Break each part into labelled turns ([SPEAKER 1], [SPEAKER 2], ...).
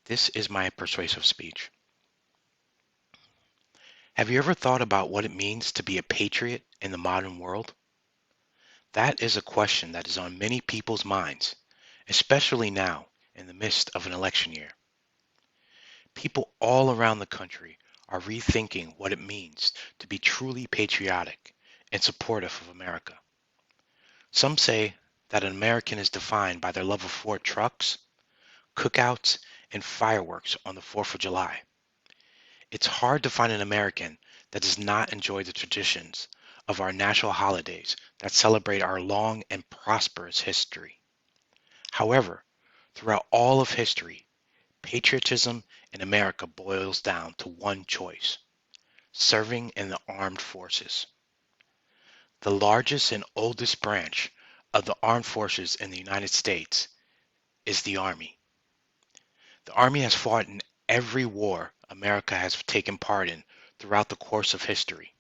[SPEAKER 1] This is my persuasive speech. Have you ever thought about what it means to be a patriot in the modern world? That is a question that is on many people's minds, especially now in the midst of an election year. People all around the country are rethinking what it means to be truly patriotic and supportive of America. Some say that an American is defined by their love of Ford trucks, cookouts, and fireworks on the 4th of July. It's hard to find an American that does not enjoy the traditions of our national holidays that celebrate our long and prosperous history. However, throughout all of history, patriotism in America boils down to one choice: serving in the armed forces. The largest and oldest branch of the armed forces in the United States is the Army. The Army has fought in every war America has taken part in throughout the course of history.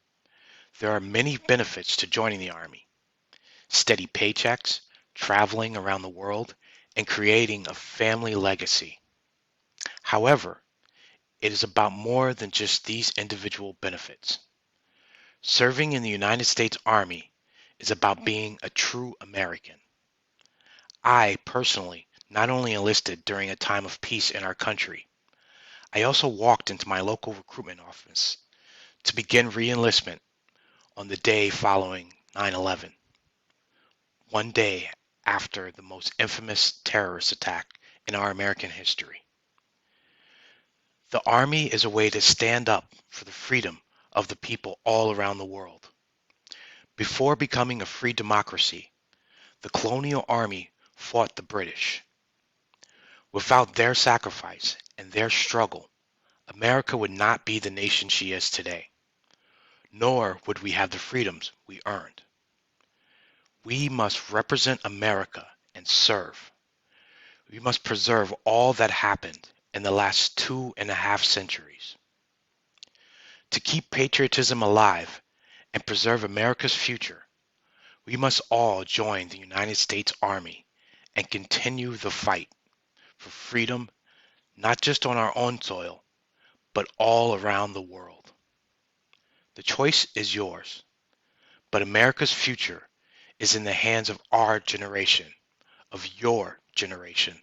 [SPEAKER 1] There are many benefits to joining the Army: steady paychecks, traveling around the world, and creating a family legacy. However, it is about more than just these individual benefits. Serving in the United States Army is about being a true American. I personally not only enlisted during a time of peace in our country, I also walked into my local recruitment office to begin re-enlistment on the day following 9/11, one day after the most infamous terrorist attack in our American history. The Army is a way to stand up for the freedom of the people all around the world. Before becoming a free democracy, the colonial army fought the British. Without their sacrifice and their struggle, America would not be the nation she is today, nor would we have the freedoms we earned. We must represent America and serve. We must preserve all that happened in the last 2.5 centuries. To keep patriotism alive and preserve America's future, we must all join the United States Army and continue the fight for freedom, not just on our own soil, but all around the world. The choice is yours, but America's future is in the hands of our generation, of your generation.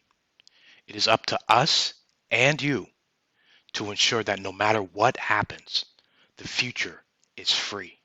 [SPEAKER 1] It is up to us and you to ensure that no matter what happens, the future is free.